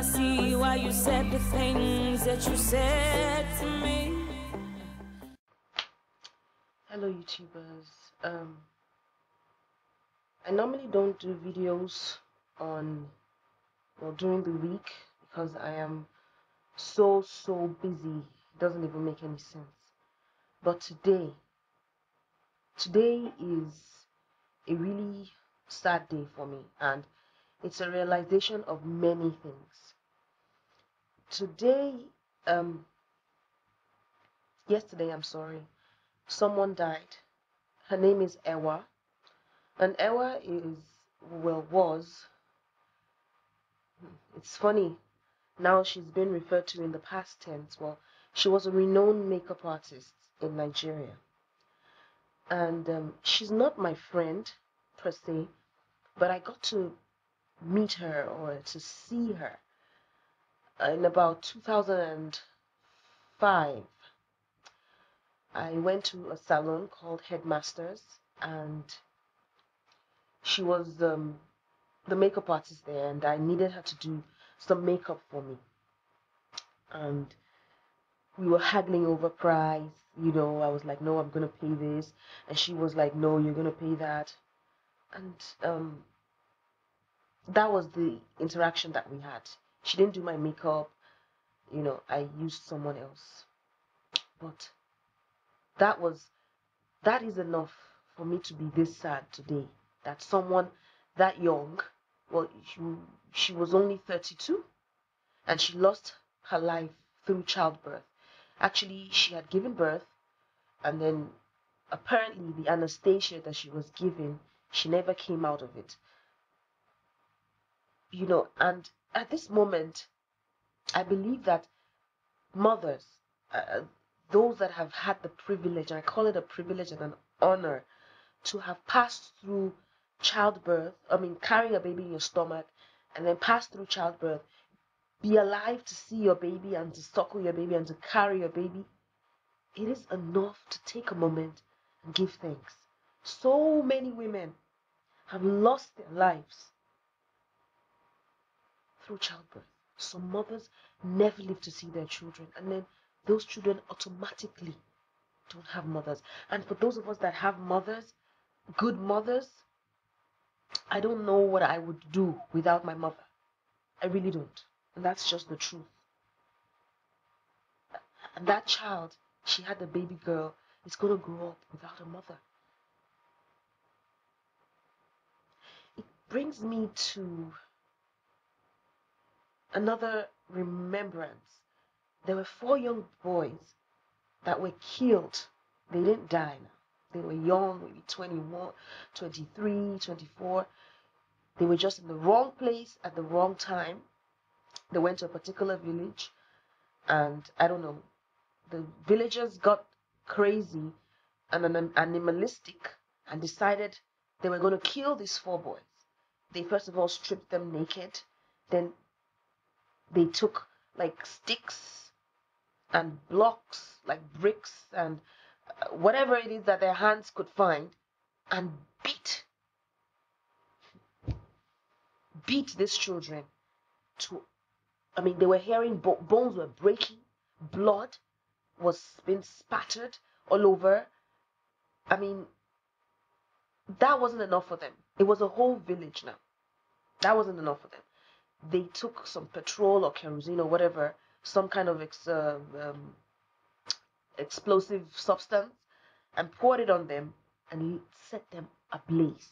see why you said the things that you said to me. Hello YouTubers. I normally don't do videos during the week because I am so busy. It doesn't even make any sense. But today is a really sad day for me, and it's a realization of many things. Yesterday, someone died. Her name is EWAR, and EWAR it's funny, now she's been referred to in the past tense. Well, she was a renowned makeup artist in Nigeria, and she's not my friend per se, but I got to meet her or to see her in about 2005. I went to a salon called Headmasters, and she was the makeup artist there, and I needed her to do some makeup for me. And we were haggling over price. I was like, no, I'm gonna pay this, and she was like, no, you're gonna pay that. And that was the interaction that we had. She didn't do my makeup, I used someone else. But that is enough for me to be this sad today, that someone that young, well, she was only 32, and she lost her life through childbirth. Actually, she had given birth, and then apparently the anesthesia that she was given, she never came out of it. And at this moment, I believe that mothers, those that have had the privilege, and I call it a privilege and an honor, to have passed through childbirth, carrying a baby in your stomach, and then pass through childbirth, be alive to see your baby and to suckle your baby and to carry your baby, it is enough to take a moment and give thanks. So many women have lost their lives through childbirth. Some mothers never live to see their children, and then those children automatically don't have mothers. And for those of us that have mothers, good mothers, I don't know what I would do without my mother. I really don't. And that's just the truth. And that child, she had a baby girl, is going to grow up without a mother. It brings me to another remembrance. There were 4 young boys that were killed. They didn't die now. They were young, maybe 21, 23, 24. They were just in the wrong place at the wrong time. They went to a particular village, and I don't know, the villagers got crazy and animalistic and decided they were going to kill these 4 boys. They first of all stripped them naked. Then they took like sticks and blocks, like bricks and whatever it is that their hands could find, and beat these children to, they were hearing bones were breaking, blood was being spattered all over. That wasn't enough for them. It was a whole village now. That wasn't enough for them. They took some petrol or kerosene or whatever, some kind of explosive substance, and poured it on them and set them ablaze.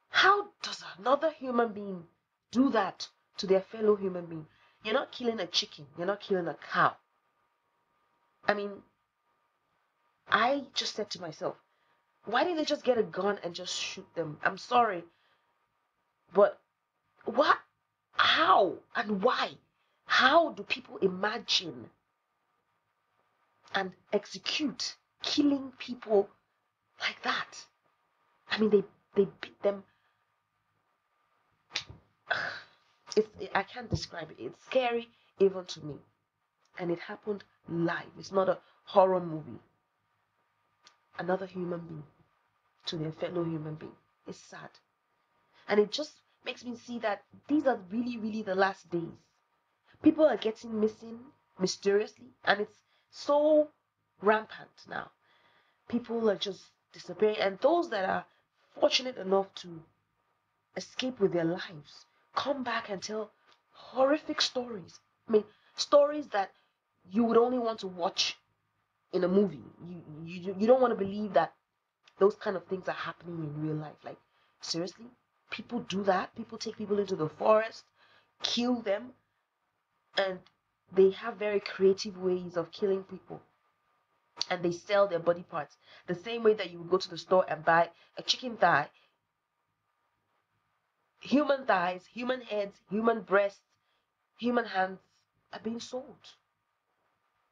How does another human being do that to their fellow human being? You're not killing a chicken. You're not killing a cow. I just said to myself, why didn't they just get a gun and just shoot them? I'm sorry, but what? How and why? How do people imagine and execute killing people like that? They beat them. I can't describe it. It's scary even to me. And it happened live. It's not a horror movie. Another human being to their fellow human being. It's sad. And it just makes me see that these are really, really the last days. People are getting missing mysteriously, and it's so rampant now. People are just disappearing, and those that are fortunate enough to escape with their lives come back and tell horrific stories. I mean, stories that you would only want to watch in a movie. You don't want to believe that those kind of things are happening in real life. Like, seriously, people do that. People take people into the forest, kill them, and they have very creative ways of killing people, and they sell their body parts the same way that you would go to the store and buy a chicken thigh. Human thighs, human heads, human breasts, human hands are being sold,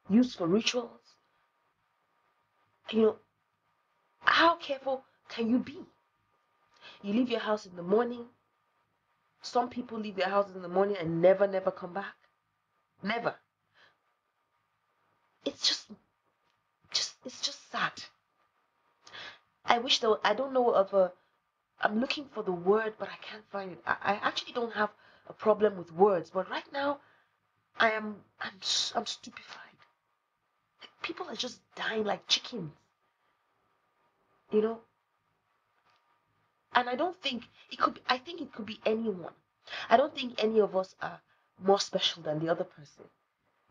used for rituals. You know, how careful can you be? You leave your house in the morning. Some people leave their houses in the morning and never come back. Never. It's just sad. I wish though, I don't know of a, I'm looking for the word, but I can't find it. I actually don't have a problem with words, but right now I'm stupefied. Like, people are just dying like chickens, you know. And I don't think it could be, I think it could be anyone. I don't think any of us are more special than the other person,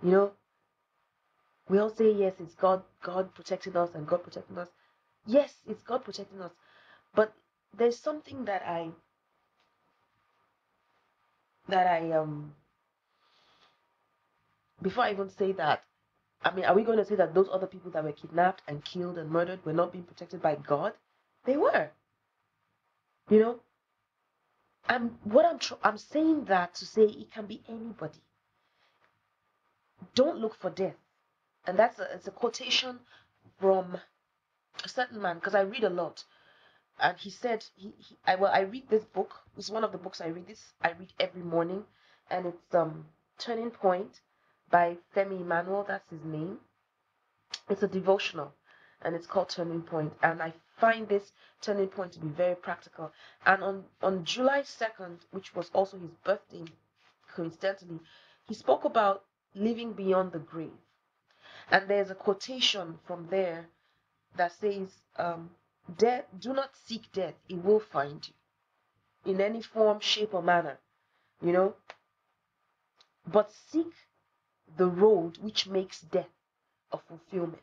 you know. We all say yes, it's God protecting us and God protecting us. Yes, it's God protecting us, but there's something that I before I even say that, I mean, are we going to say that those other people that were kidnapped and killed and murdered were not being protected by God? They were. You know, I'm saying that to say it can be anybody. Don't look for death, and it's a quotation from a certain man, because I read a lot, and he said I read this book. It's one of the books I read. I read every morning, and it's Turning Point by Femi Emmanuel. That's his name. It's a devotional, and it's called Turning Point, and I find this turning point to be very practical. And on July 2nd, which was also his birthday, coincidentally, he spoke about living beyond the grave. And there's a quotation from there that says, death, do not seek death, it will find you in any form, shape, or manner, you know, but seek the road which makes death a fulfillment.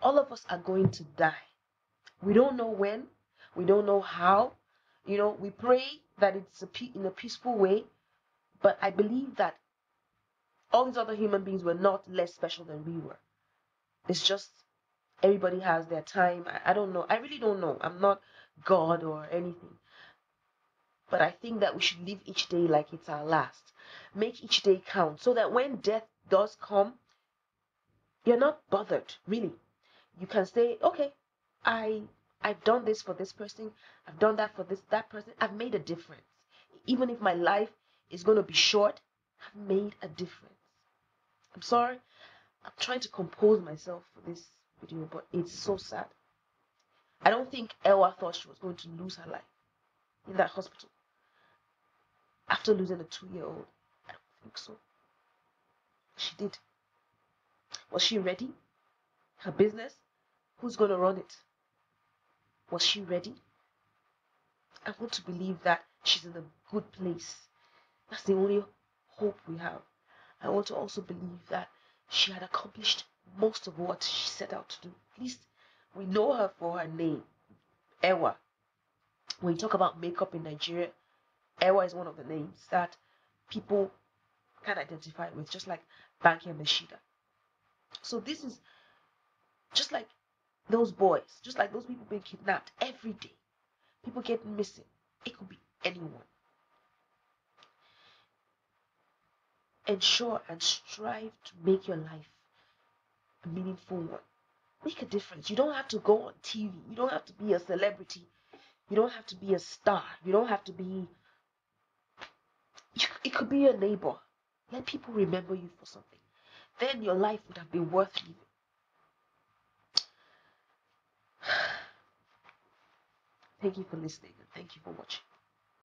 All of us are going to die. We don't know when, we don't know how. You know, we pray that it's in a peaceful way, but I believe that all these other human beings were not less special than we were. It's just everybody has their time. I don't know. I really don't know. I'm not God or anything. But I think that we should live each day like it's our last. Make each day count, so that when death does come, you're not bothered, really. You can say, okay, I've done this for this person, I've done that for that person, I've made a difference. Even if my life is going to be short, I've made a difference. I'm sorry, I'm trying to compose myself for this video, but it's so sad. I don't think EWAR thought she was going to lose her life in that hospital after losing a 2-year-old. I don't think so. She did. Was she ready? Her business? Who's going to run it? Was she ready? I want to believe that she's in a good place. That's the only hope we have. I want to also believe that she had accomplished most of what she set out to do. At least we know her for her name, EWAR. When you talk about makeup in Nigeria, EWAR is one of the names that people can identify with, just like Banky and Meshida. So this is just like those boys, just like those people being kidnapped every day. People get missing. It could be anyone. Ensure and strive to make your life a meaningful one. Make a difference. You don't have to go on TV. You don't have to be a celebrity. You don't have to be a star. You don't have to be... It could be your neighbor. Let people remember you for something. Then your life would have been worth living. Thank you for listening, and thank you for watching.